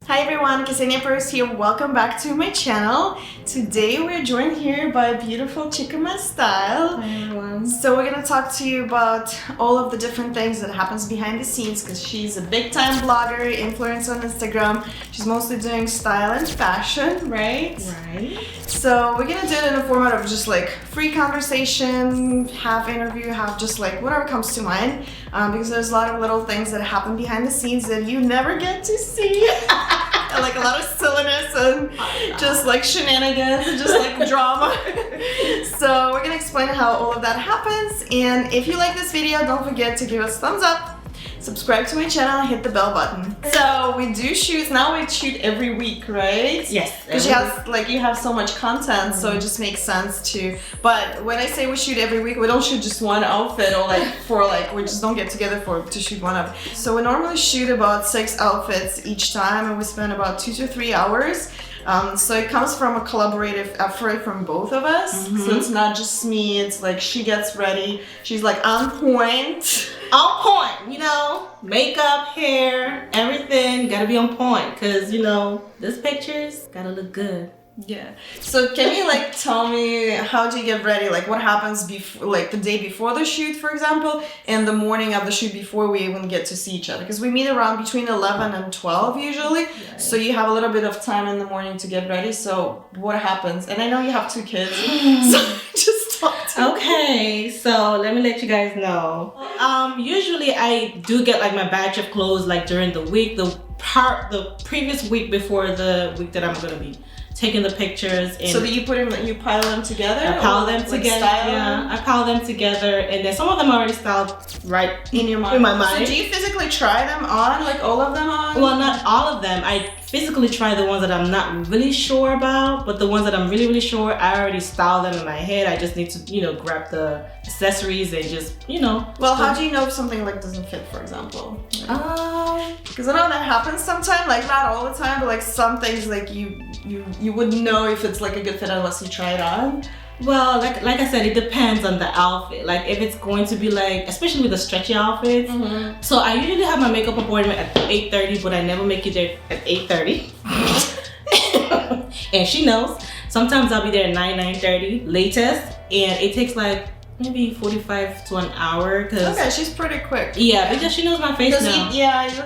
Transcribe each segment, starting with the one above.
Hi everyone, Ksenia Purse here. Welcome back to my channel. Today we're joined here by beautiful Chicamastyle. Hi everyone. So we're gonna talk to you about all of the different things that happens behind the scenes because she's a big time blogger, influencer on Instagram. She's mostly doing style and fashion, right? Right. So we're gonna do it in a format of just like free conversation, half interview, half just like whatever comes to mind. Because there's a lot of little things that happen behind the scenes that you never get to see. Like a lot of silliness and just like shenanigans and just like drama. So we're gonna explain how all of that happens. And if you like this video, don't forget to give us a thumbs up. Subscribe to my channel and hit the bell button. So we do shoot, now we shoot every week, right? Yes. Because you have so much content, so it just makes sense to, but when I say we shoot every week, we don't shoot just one outfit or we just don't get together to shoot one outfit. So we normally shoot about 6 outfits each time and we spend about 2 to 3 hours. So it comes from a collaborative effort from both of us. So it's not just me, it's like she gets ready, she's like on point. On point, you know, makeup, hair, everything gotta be on point because, you know, this pictures gotta look good. Yeah. So can you like tell me how do you get ready? Like what happens before, like the day before the shoot, for example, and the morning of the shoot before we even get to see each other? Because we meet around between 11 and 12 usually. Right. So you have a little bit of time in the morning to get ready. So what happens? And I know you have 2 kids, so just talk to me. Okay, so let me let you guys know. Usually I do get like my batch of clothes like during the week, the previous week before the week that I'm gonna be taking the pictures. And so that you pile them together? I pile them together. Yeah, I pile them together, and then some of them are already styled right in your mind. In my mind. So do you physically try them on, like all of them on? Well, not all of them. I physically try the ones that I'm not really sure about, but the ones that I'm really sure, I already styled them in my head. I just need to, you know, grab the accessories and just, you know. Well, how do you know if something like doesn't fit, for example? Because I know that happens sometimes, like not all the time, but like some things like you wouldn't know if it's like a good fit unless you try it on. Well, like I said, it depends on the outfit. Like if it's going to be like, especially with the stretchy outfits. So I usually have my makeup appointment at 8:30, but I never make it there at 8:30. And she knows. Sometimes I'll be there at 9:30 latest, and it takes like maybe 45 to an hour. Okay, she's pretty quick. Yeah, because she knows my face now.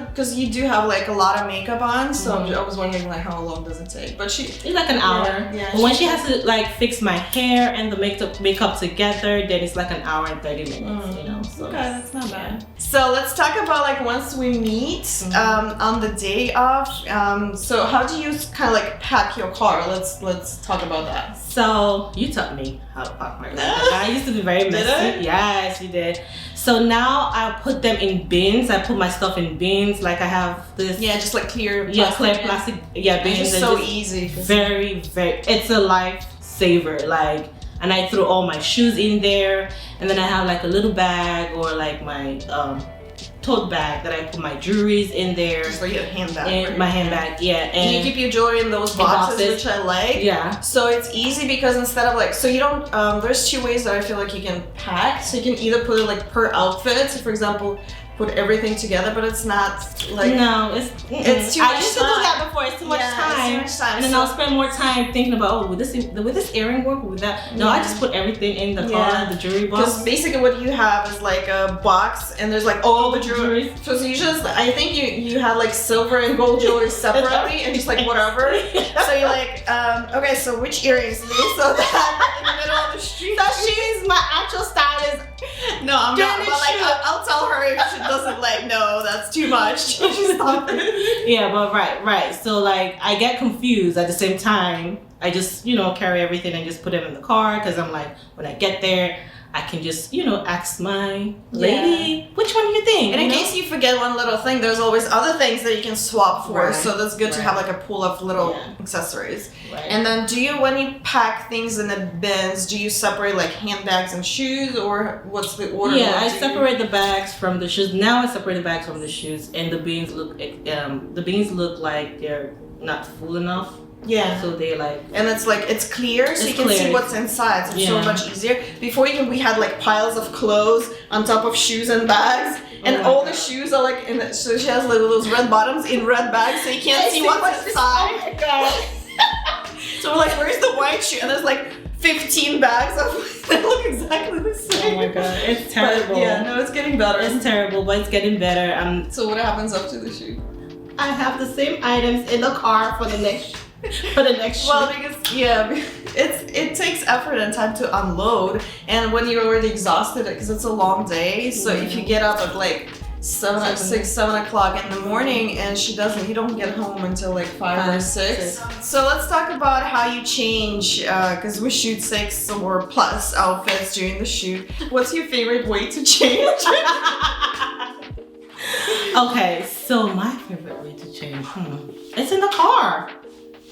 Because you do have like a lot of makeup on, so I was wondering like how long does it take? But it's like an hour. Yeah, but when she has to like fix my hair and the makeup together, then it's like an hour and 30 minutes. You know. So okay, that's not bad. So let's talk about like once we meet on the day of. So how do you kind of like pack your car? Let's talk about that. So you taught me how to pack my car. I used to be very messy. Did I? Yes, you did. So now I put them in bins. I put my stuff in bins. Like I have this. Yeah, just like clear plastic. Yeah, clear plastic. Yeah, bins. It's just so easy. Very. It's a lifesaver. Like, and I throw all my shoes in there, and then I have like a little bag or like my tote bag that I put my jewelries in there. Just like a handbag. And my handbag, yeah. And you keep your jewelry in those boxes, which I like. Yeah. So it's easy because instead of like, so you don't, there's 2 ways that I feel like you can pack. So you can either put it like per outfit. So for example, put everything together, but it's not like... No, it's too much I used to do that before, it's too much time. It's too much time. And then I'll spend more time thinking about, oh, would this earring work, or would that? No, I just put everything in the car, the jewelry box. Because basically what you have is like a box and there's like all the jewelry. So you just, I think you had like silver and gold jewelry separately and just like whatever. So you're like, okay, so which earrings? So that in the middle of the street. So she's my actual stylist. No, I'm not, but like I'll tell her if she doesn't like, no, that's too much. Stop it. Yeah, but right. So like I get confused at the same time. I just, you know, carry everything and just put it in the car because I'm like, when I get there, I can just, you know, ask my lady, which one do you think? And in case you forget one little thing, there's always other things that you can swap for. Right. So that's good to have like a pool of little accessories. Right. And then when you pack things in the bins, do you separate like handbags and shoes, or what's the order? Yeah, I separate the bags from the shoes. Now I separate the bags from the shoes, and the beans look like they're not full enough. Yeah. So they like, and it's like it's clear, so It's you can clear. see what's inside. So it's so Yeah. much easier. Before even we had like piles of clothes on top of shoes and bags, and my all God. the shoes are like in. So she has like those red bottoms in red bags, so you can't see what's inside. Oh my God. So we're like, where's the white shoe? And there's like 15 bags of they look exactly the same. Oh my God, it's But, terrible. yeah, no, it's getting better. It's terrible, but it's getting better. So what happens after the shoot? I have the same items in the car for the next shoot. Well, because it takes effort and time to unload, and when you're already exhausted, because it's a long day. So if you get up at like 7 o'clock in the morning, and you don't get home until like 5 or 6. So let's talk about how you change, because we shoot 6 or plus outfits during the shoot. What's your favorite way to change? Okay, so my favorite way to change, it's in the car.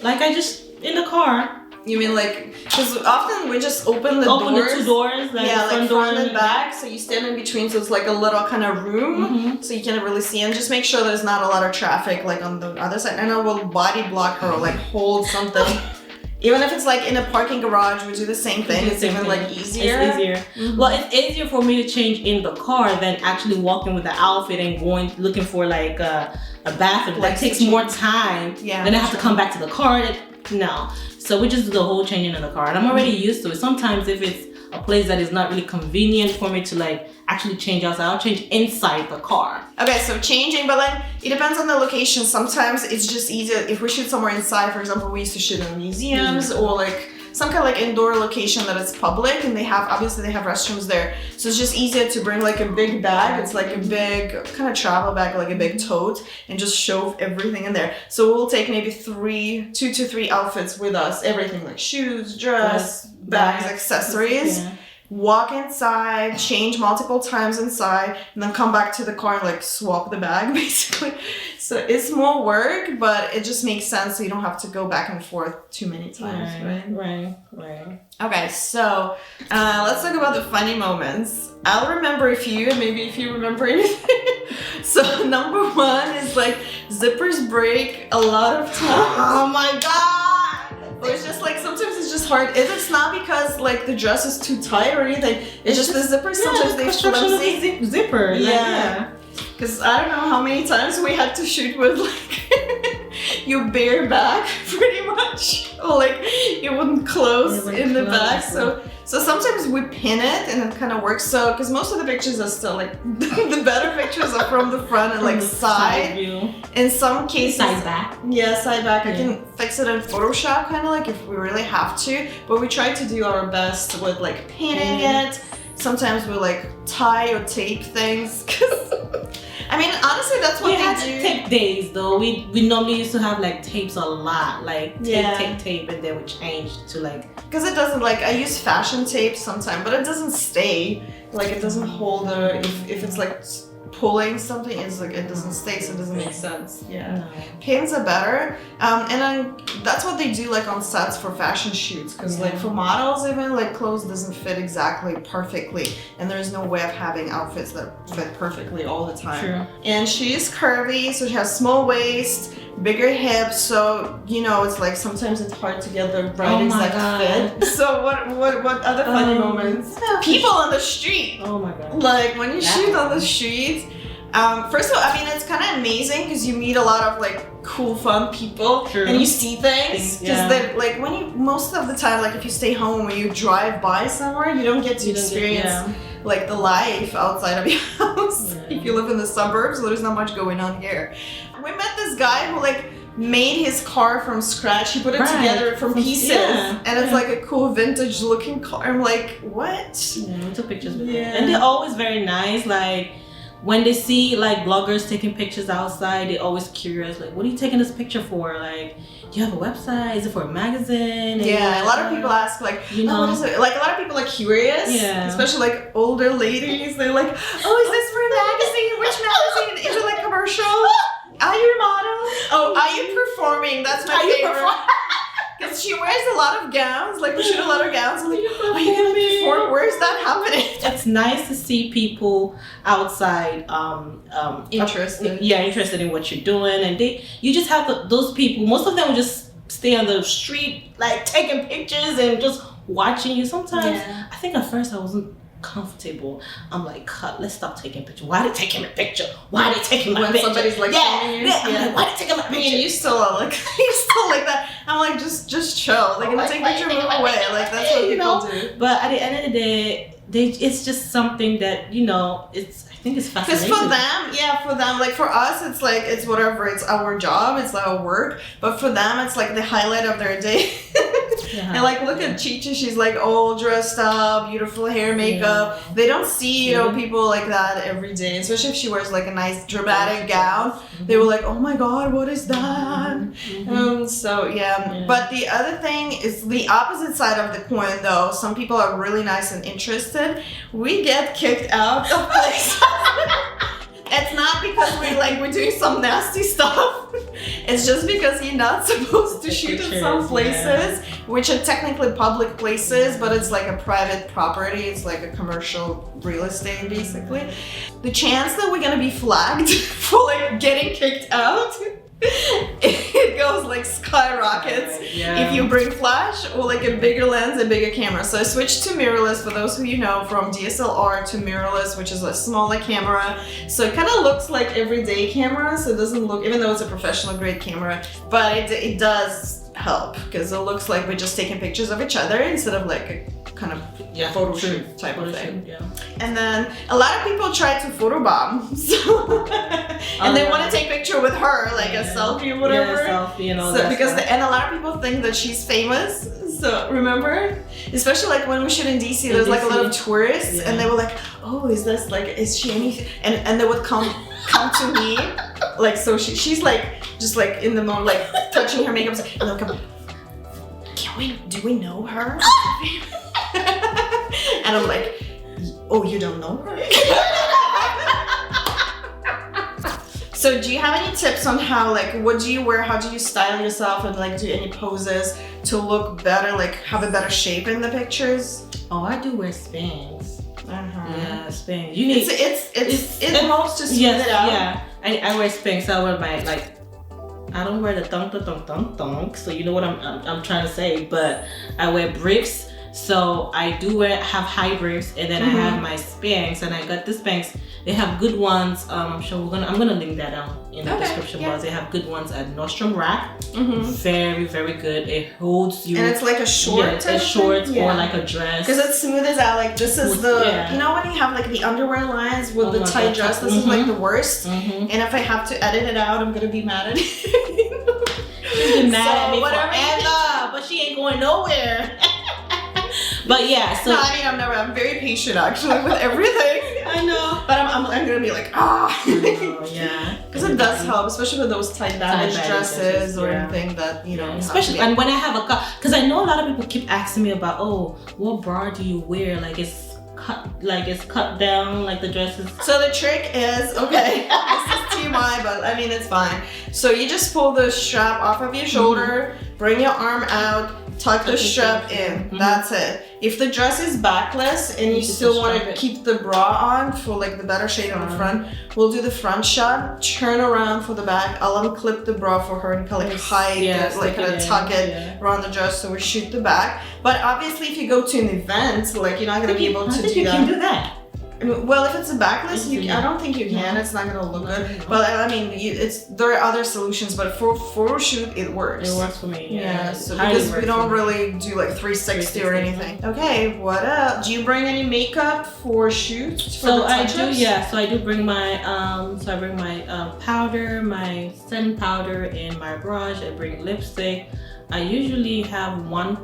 Like in the car. You mean like, because often we just open the Open doors. the 2 doors, like Yeah, like front door front and back. So you stand in between, so it's like a little kind of room, so you can't really see. And just make sure there's not a lot of traffic like on the other side. And I will body block or like hold something. Even if it's like in a parking garage, we do the same thing. It's even like easier. It's easier. Well, it's easier for me to change in the car than actually walking with the outfit and looking for like a bathroom. That takes more time. Yeah. Then I have to come back to the car. No. So we just do the whole changing in the car. And I'm already used to it. Sometimes if it's a place that is not really convenient for me to like actually change outside, I'll change inside the car. Okay, so changing, but then it depends on the location. Sometimes it's just easier if we shoot somewhere inside. For example, we used to shoot in museums or like some kind of like indoor location that is public, and they have restrooms there. So it's just easier to bring like a big bag. It's like a big kind of travel bag, like a big tote, and just shove everything in there. So we'll take maybe 2 to 3 outfits with us. Everything like shoes, dress, bags, accessories. Yeah. Walk inside, change multiple times inside, and then come back to the car and like swap the bag basically. So it's more work, but it just makes sense so you don't have to go back and forth too many times, right? Right. Okay, so let's talk about the funny moments. I'll remember a few, and maybe if you remember anything. So number 1 is like zippers break a lot of times. Oh my God. It's just like sometimes it's just hard. It's not because like the dress is too tight or anything. It's just the zippers. Sometimes they flimsy. Zipper. Yeah. Because I don't know how many times we had to shoot with like your bare back, pretty much, or like it wouldn't close in the back. So sometimes we pin it and it kind of works. So because most of the pictures are still like the better pictures are from the front and like side view. In some cases, side back. Yeah, side back. I can fix it in Photoshop, kind of like if we really have to. But we try to do our best with like painting it. Sometimes we like tie or tape things. Cause I mean, honestly, that's what we they had do. tape days though. We normally used to have like tapes a lot, like tape, and then we changed to like. Because it doesn't like I use fashion tape sometimes, but it doesn't stay. Like it doesn't hold the if it's like pulling something, it's like it doesn't stay, so it doesn't make sense. Yeah. No. Pins are better, and then that's what they do like on sets for fashion shoots. Because like for models, even like clothes doesn't fit exactly perfectly, and there's no way of having outfits that fit perfectly all the time. True. And she is curvy, so she has small waist, bigger hips, so you know it's like sometimes it's hard to get the right exact fit. So what other funny moments? People on the street. Oh my God. Like when you shoot on the street, first of all, I mean it's kind of amazing because you meet a lot of like cool, fun people, and you see things. Because like when you most of the time, like if you stay home or you drive by somewhere, you don't get to experience like the life outside of your house. If you live in the suburbs, there's not much going on here. We met this guy who like made his car from scratch. He put it together from pieces, and it's like a cool vintage looking car. I'm like, what? Yeah, we took pictures with them. And they're always very nice. Like when they see like bloggers taking pictures outside, they're always curious. Like, what are you taking this picture for? Like, do you have a website? Is it for a magazine? And yeah, a lot of people ask like, what is it? Like a lot of people are curious, especially like older ladies. They're like, oh, is this for a magazine? Which magazine? Is it like commercial? Are you a model? Oh, are you performing? That's my favorite. Because she wears a lot of gowns. Like we shoot a lot of gowns. I'm like, are you gonna perform? Where's that happening? It's nice to see people outside interested. Interested in what you're doing, and you just have those people. Most of them will just stay on the street, like taking pictures and just watching you. Sometimes I think at first I wasn't comfortable. I'm like, cut, let's stop taking pictures. Why are they taking my picture? Why are they taking my picture? When somebody's like, I'm like, why are they taking my picture? I mean, you still are like, you still like that. I'm like, just chill. Like, take picture, move away. Like, that's what people do. But at the end of the day, it's just something that, you know, I think it's fascinating. Because for them, like for us, it's like, it's whatever, it's our job, it's like our work. But for them, it's like the highlight of their day. And like, look at Chicha, she's like all dressed up, beautiful hair, makeup. Yeah. They don't see, you know, people like that every day, especially if she wears like a nice dramatic gown. They were like, oh my God, what is that? So yeah. But the other thing is the opposite side of the coin though. Some people are really nice and interested. We get kicked out of places. It's not because we're doing some nasty stuff. It's just because you're not supposed to shoot in some places, which are technically public places, but it's like a private property. It's like a commercial real estate, basically. The chance that we're gonna be flagged for like getting kicked out, it goes like skyrockets if you bring flash or like a bigger lens and bigger camera. So I switched to mirrorless, for those who you know, from DSLR to mirrorless, which is a smaller camera. So it kind of looks like everyday camera, so it doesn't look, even though it's a professional grade camera, but it does help because it looks like we're just taking pictures of each other instead of like a kind of photo shoot type of thing. And then a lot of people try to photobomb, so and they want to take picture with her, like a selfie or whatever. Selfie and all so that because stuff. And a lot of people think that she's famous. So remember, especially like when we shoot in DC, there's like a lot of tourists, and they were like, "Oh, is this like? Is she anything?" And they would come to me, like so she's like just like in the moment, like touching her makeup, and they'll come. Do we know her? And I'm like, oh, you don't know her? So do you have any tips on how, like, what do you wear? How do you style yourself, and like do any poses to look better, like have a better shape in the pictures? Oh, I do wear Spanx. Yeah, Spanx. You need it helps to smooth it out. Yeah, I wear Spanx. I wear my I don't wear the thunk, so you know what I'm trying to say, but I wear bricks. So I do have high bricks, and then I have my Spanx, and I got the Spanx. They have good ones. I'm sure I'm gonna link that down in the description box. They have good ones at Nordstrom Rack. Very, very good. It holds you. And it's like a short. A short or like a dress. Because it smooths out. Like this is the you know when you have like the underwear lines with the tight dress. This is like the worst. And if I have to edit it out, I'm gonna be mad at you. She's been mad at me forever, but she ain't going nowhere. But yeah, so no, I mean I'm very patient actually with everything. I know, but I'm gonna be like because it does help, especially with those tight bandage dresses or anything that you know. Especially and when I have a cut, because I know a lot of people keep asking me about, oh, what bra do you wear? Like it's cut down, like the dresses. So the trick is this is TMI, but I mean it's fine. So you just pull the strap off of your shoulder, bring your arm out. Tuck the strap in. That's it. If the dress is backless and you still want to keep the bra on for like the better shade on the front, we'll do the front shot, turn around for the back. I'll unclip the bra for her and kind of hide it, like kind of tuck it around the dress so we shoot the back. But obviously if you go to an event, like you're not going to be able to do that. You can do that. Well, if it's a backless, I don't think you can. It's not gonna look good. But I mean, there are other solutions. But for photo shoot, it works. It works for me. Yeah. So because we don't really do like 360 or anything. Okay. What up? Do you bring any makeup for shoots? So I do. Yeah. So I do bring my So I bring my powder, my setting powder, and my brush. I bring lipstick. I usually have one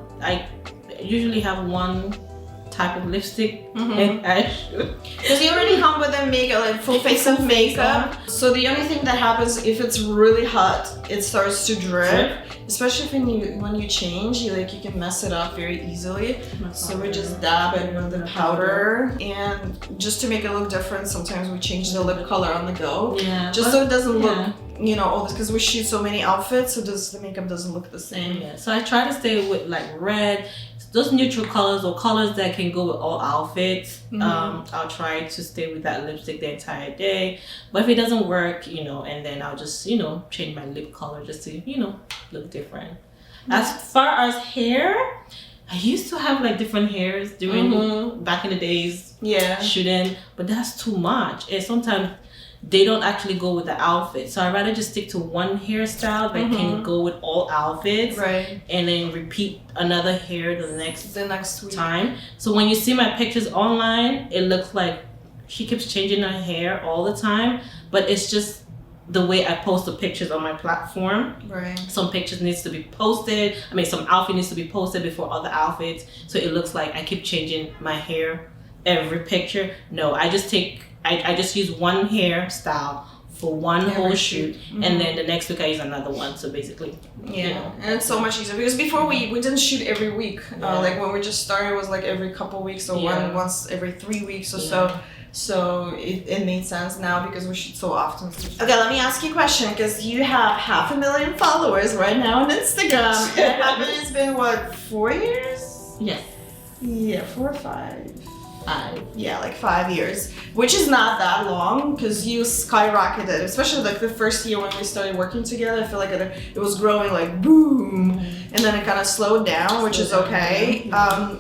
type of lipstick and I shoot. Because you already come with a makeup, like full face of makeup. So the only thing that happens if it's really hot, it starts to drip. Especially when you change, you can mess it up very easily. So we just dab it with the powder, and just to make it look different, sometimes we change the lip color on the go. Yeah. Just so it doesn't look, you know, all this, because we shoot so many outfits, so the makeup doesn't look the same. Yeah. So I try to stay with like red. Those neutral colors or colors that can go with all outfits. I'll try to stay with that lipstick the entire day. But if it doesn't work, you know, and then I'll just, you know, change my lip color just to, you know, look different. As far as hair, I used to have like different hairs during back in the days. Yeah. Shooting, but that's too much. And sometimes they don't actually go with the outfit. So I'd rather just stick to one hairstyle that can go with all outfits. Right. And then repeat another hair the next week. time. So when you see my pictures online, it looks like she keeps changing her hair all the time. But it's just the way I post the pictures on my platform. Right. Some pictures needs to be posted. Some outfit needs to be posted before other outfits. So it looks like I keep changing my hair every picture. No, I just use one hairstyle for one whole shoot, and then the next week I use another one. So basically, and it's so much easier because before we didn't shoot every week. Like when we just started, it was like every couple weeks or once every 3 weeks or so. So it made sense now because we shoot so often. Okay, let me ask you a question because you have 500,000 followers right now on Instagram. And it's been what, 4 years? Yes. Yeah, 4 or 5. Yeah, like 5 years, which is not that long because you skyrocketed, especially like the first year when we started working together. I feel like it was growing like boom, and then it kind of slowed down, which is okay.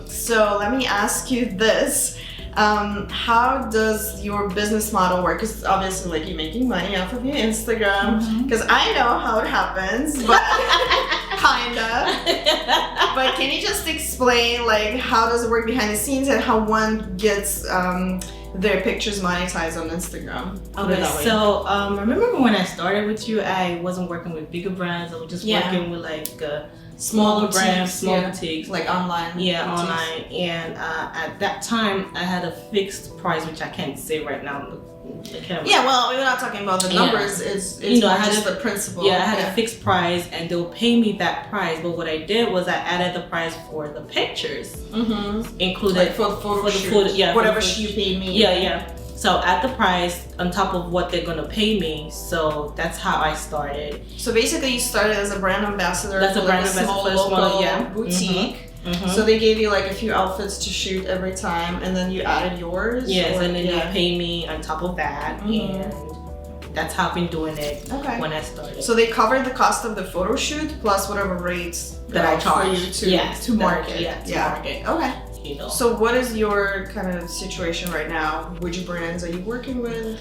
So let me ask you this. How does your business model work? Because obviously like you're making money off of your Instagram, because I know how it happens, but kinda. But can you just explain like how does it work behind the scenes and how one gets their pictures monetized on Instagram? Okay, so remember when I started with you, I wasn't working with bigger brands. I was just working with like smaller brands, small boutiques, like online. Yeah, boutiques. Online. And at that time, I had a fixed price, which I can't say right now. Yeah, well, we're not talking about the numbers. It's just the principle. Yeah, I had a fixed price, and they'll pay me that price. But what I did was I added the price for the pictures, included like for the photo, whatever you paid me. Yeah. So at the price on top of what they're gonna pay me. So that's how I started. So basically, you started as a brand ambassador. That's a brand ambassador for a small local boutique. So they gave you like a few outfits to shoot every time, and then you added yours. Yes, and then you pay me on top of that, and that's how I've been doing it when I started. So they covered the cost of the photo shoot plus whatever rates that I charge for you to market. Market. Okay. So what is your kind of situation right now? Which brands are you working with?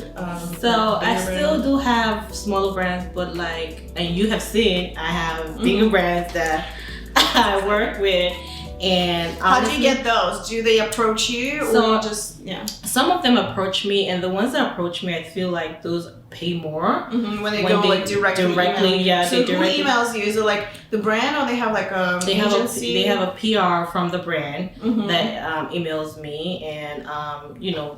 So I still do have smaller brands, but like, and you have seen, I have bigger brands that I work with. And how do you get those? Do they approach you or just Some of them approach me, and the ones that approach me, I feel like those pay more when they go like directly. So who emails you? Is it like the brand, or they have like a agency? They have a PR from the brand that emails me, and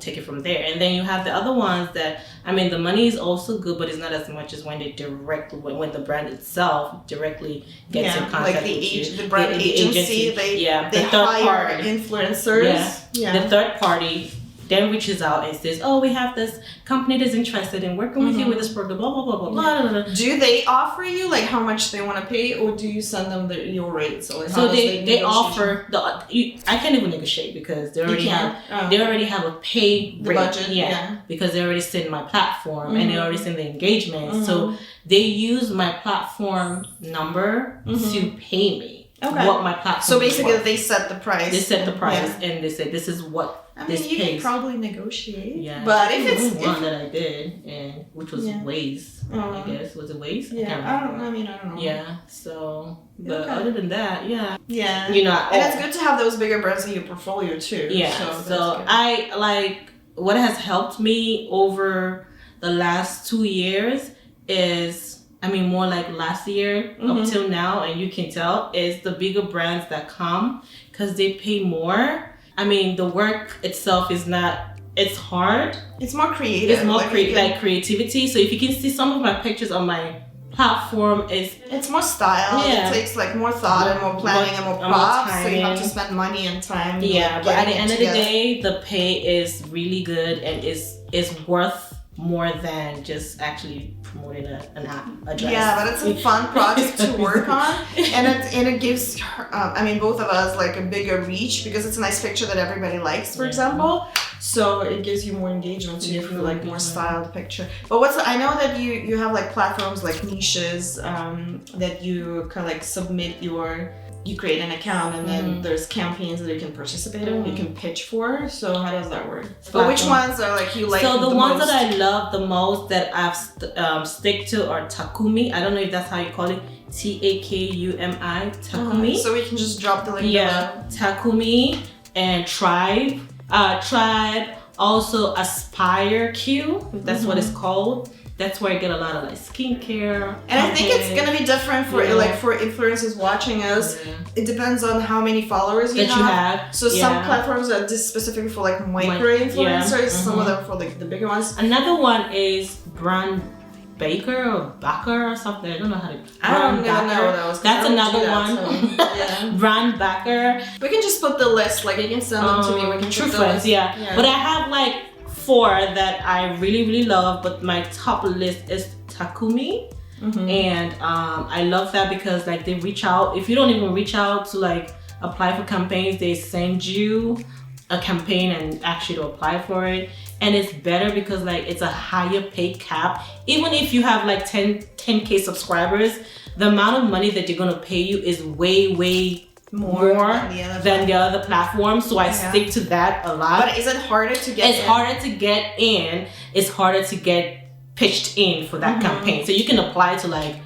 take it from there. And then you have the other ones that the money is also good, but it's not as much as when they when the brand itself directly gets in contact with you. The brand agency. They hire influencers. The third party then reaches out and says, "Oh, we have this company that's interested in working with you with this program." Blah blah blah blah blah. Do they offer you like how much they want to pay, or do you send them your rates? So, they offer I can't even negotiate because they already have a pay rate. Budget. Because they already send my platform and they already send the engagement. So they use my platform number to pay me. What my platform. So basically, they set the price. They set the price, and they say this is what. You can probably negotiate. Yeah. But if it's one that I did, and which was Waze, I guess. Was it Waze? I don't know. Yeah. So, but other than that, Yeah. And it's good to have those bigger brands in your portfolio too. Yeah. So I like what has helped me over the last 2 years is. More like last year up till now, and you can tell, is the bigger brands that come because they pay more. The work itself is not, it's hard. It's more creative. It's more like creativity. So if you can see some of my pictures on my platform, it's more style. Yeah. It takes like more thought and more planning and more props. So you have to spend money and time. Yeah, but at the end of the day, the pay is really good and is worth more than just actually promoting an app address. Yeah, but it's a fun project to work on, and it gives both of us like a bigger reach because it's a nice picture that everybody likes, for example. so it gives you more engagement too, Yes, for more like more engagement. styled picture. But I know that you have like platforms like niches that you kind of like submit you create an account and then there's campaigns that you can participate in, you can pitch for. So how does that work? But which ones are like you like? So the ones most? that I love the most that I've stick to are Takumi. I don't know if that's how you call it. Takumi. Takumi. So we can just drop the link Yeah, Takumi and Tribe. Tribe. Also Aspire Q. If that's what it's called. That's where I get a lot of like skincare. And I think it's gonna be different for like for influencers watching us. Yeah. It depends on how many followers you have. So some platforms are just specific for like micro influencers. Some of them for like the bigger ones. Another one is Brand Baker or Backer or something. I don't know how to. I don't even know what that was. That's another one. Yeah. Brand Backer. We can just put the list. Like you can send them to me. We can True put Friends. those. Yeah. But I have like 4 that I really love, but my top list is Takumi. And I love that because like they reach out. If you don't even reach out to like apply for campaigns, they send you a campaign and ask you to apply for it. And it's better because like it's a higher pay cap. Even if you have like 10K subscribers, the amount of money that they're gonna pay you is way more than the other platforms. So I stick to that a lot. But is it harder to get It's harder to get in. It's harder to get pitched in for that campaign. So you can apply to like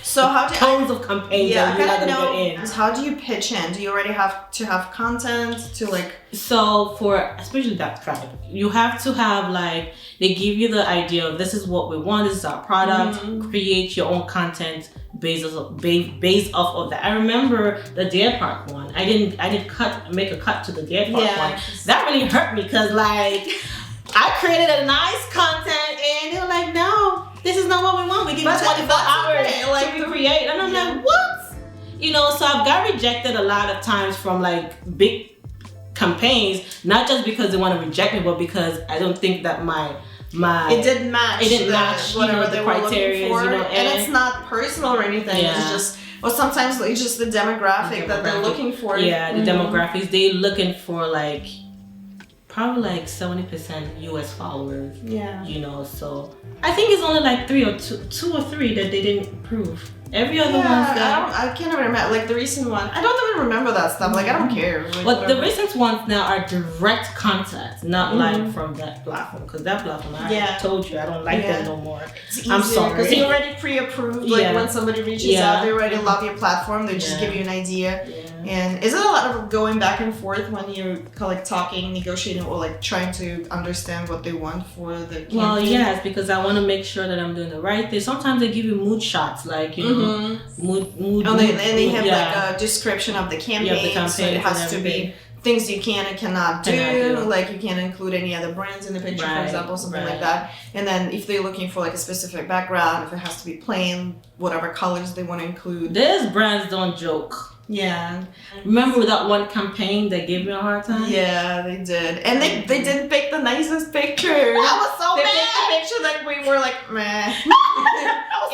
tons of campaigns that you're not gonna get in. How do you pitch in? Do you already have to have content to like? So for especially that Tribe, you have to have like, they give you the idea of this is what we want, this is our product, create your own content based off of that. I remember the Deer Park one. I didn't make a cut to the Deer Park one. That really hurt me because like I created a nice content and they were like, no, this is not what we want. We give you 24 hours to recreate. And I'm like, what? You know, so I've got rejected a lot of times from like big campaigns, not just because they want to reject me, but because I don't think that it didn't match whatever the criteria, you know, and it's not personal or anything. It's just, or sometimes it's just the demographic that they're looking for. Yeah, the demographics, they're looking for like probably like 70% US followers. Yeah. You know, so I think it's only like 2 or 3 that they didn't approve. Every other one's got. I can't even remember. Like the recent one, I don't even remember that stuff. Like I don't care. Like, but the recent ones now are direct contact, not like from that platform. Because that platform, I told you, I don't like them no more. I'm sorry. Because you already pre-approved. Like when somebody reaches out, they already love your platform. They just give you an idea. And is it a lot of going back and forth when you're like talking, negotiating, or like trying to understand what they want for the campaign? Well, yes, because I want to make sure that I'm doing the right thing. Sometimes they give you mood shots, like you know, mood. And they have like a description of the campaign, so it has to be things you can and cannot do. Like you can't include any other brands in the picture, for example, something like that. And then if they're looking for like a specific background, if it has to be plain, whatever colors they want to include. These brands don't joke. Yeah. Remember that one campaign that gave me a hard time? Yeah, they did. And they didn't pick the nicest picture. I was so mad. They picked the picture that we were like, meh.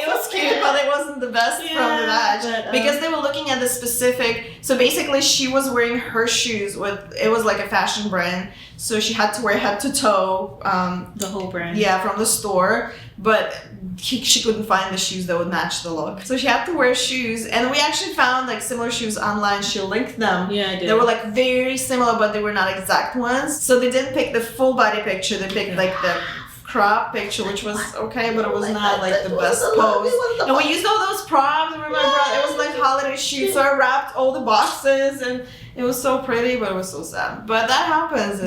It was cute, but it wasn't the best from the batch. Because they were looking at the specific, so basically she was wearing her shoes it was like a fashion brand. So she had to wear head to toe. The whole brand. Yeah, from the store. But she couldn't find the shoes that would match the look. So she had to wear shoes. And we actually found like similar shoes online. She linked them. Yeah, I did. They were like very similar, but they were not exact ones. So they didn't pick the full body picture. They picked like the crop picture, which was okay, but it was not like the best pose. And we used all those props, remember? It was like holiday shoot. So I wrapped all the boxes and it was so pretty, but it was so sad. But that happens.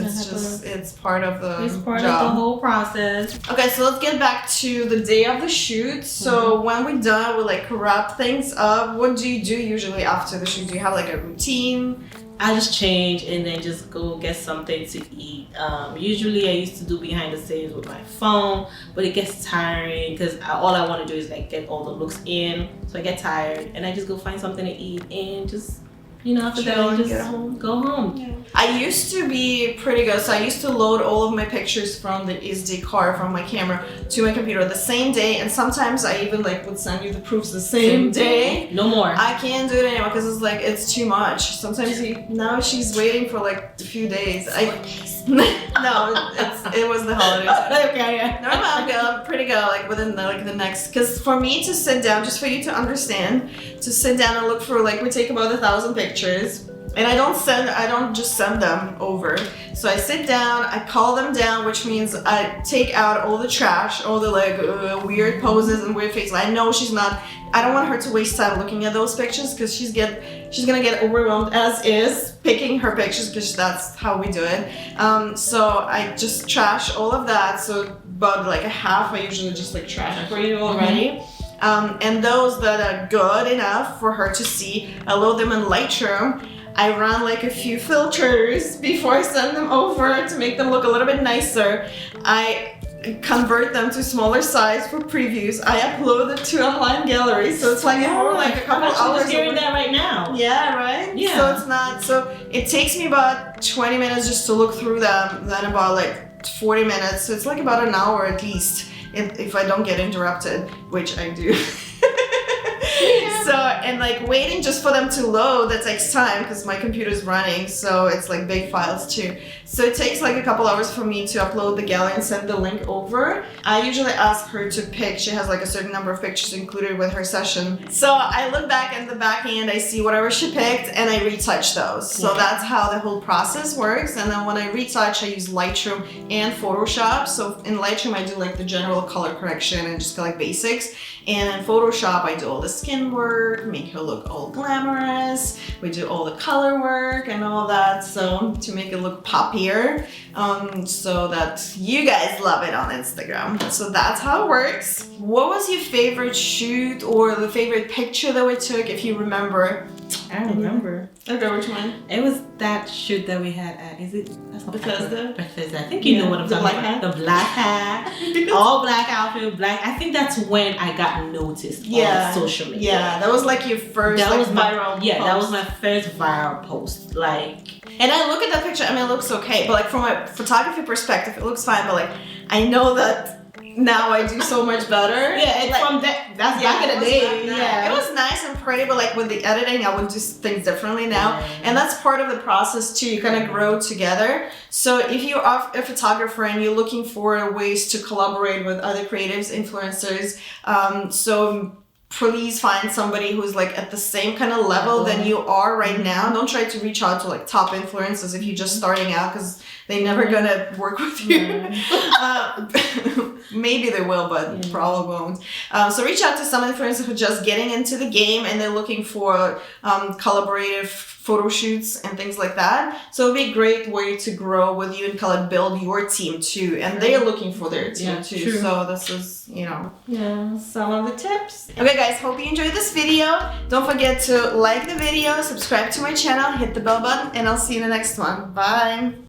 It's part of the of the whole process. Okay, so let's get back to the day of the shoot. So when we're done, we like wrap things up. What do you do usually after the shoot? Do you have like a routine? I just change and then just go get something to eat. Usually I used to do behind the scenes with my phone, but it gets tiring because all I want to do is like get all the looks in. So I get tired and I just go find something to eat and just you know, after that, Chill I and just get home. go home. Yeah. I used to be pretty good, so I used to load all of my pictures from the SD card from my camera to my computer the same day, and sometimes I even like would send you the proofs the same day. No more. I can't do it anymore because it's like it's too much. Sometimes now she's waiting for like a few days. No, it was the holidays. Okay, yeah. No, I'm good. I'm pretty good. Like within the next, because for me to sit down, just for you to understand, to sit down and look for like we take about 1,000 pictures. And I don't just send them over. So I sit down, I call them down, which means I take out all the trash, all the like weird poses and weird faces. I know I don't want her to waste time looking at those pictures because she's gonna get overwhelmed as is picking her pictures because that's how we do it. So I just trash all of that. So about like a half, I usually just like trash for you already. And those that are good enough for her to see, I load them in Lightroom. I run like a few filters before I send them over to make them look a little bit nicer. I convert them to smaller size for previews. I upload it to online gallery, so it's like more like a couple I'm hours. just hearing that right now. Yeah, right? Yeah. So it's not, so it takes me about 20 minutes just to look through them, then about like 40 minutes. So it's like about an hour at least if I don't get interrupted, which I do. So, and like waiting just for them to load, that takes time because my computer's running, so it's like big files too. So it takes like a couple hours for me to upload the gallery and send the link over. I usually ask her to pick. She has like a certain number of pictures included with her session. So I look back in the back end, I see whatever she picked and I retouch those. So that's how the whole process works. And then when I retouch, I use Lightroom and Photoshop. So in Lightroom, I do like the general color correction and just like basics. And in Photoshop, I do all the skin work, make her look all glamorous. We do all the color work and all that, so to make it look poppier, so that you guys love it on Instagram. So that's how it works. What was your favorite shoot or the favorite picture that we took, if you remember? I don't remember. Okay, which one? It was that shoot that we had at, that's not Bethesda? Bethesda. I think you know what I'm talking about. The black hat, all black outfit, black. I think that's when I got noticed on social media. Yeah, that was like your first that was viral post. that was my first viral post. Like, and I look at that picture, I mean, it looks okay, but like from a photography perspective, it looks fine, but like, I know that now I do so much better. Yeah, it's like, from that's back in the day. Yeah, it was nice and pretty, but like with the editing, I would do things differently now, and that's part of the process too. You kind of grow together. So if you are a photographer and you're looking for ways to collaborate with other creatives, influencers, so please find somebody who's like at the same kind of level than you are right now. Don't try to reach out to like top influencers if you're just starting out, because they're never gonna work with you. Maybe they will, but probably won't. So reach out to some influencers who are just getting into the game and they're looking for collaborative photo shoots and things like that. So it'll be a great way to grow with you and kind of build your team too. And they're looking for their team too. True. So this is, some of the tips. Okay guys, hope you enjoyed this video. Don't forget to like the video, subscribe to my channel, hit the bell button, and I'll see you in the next one. Bye.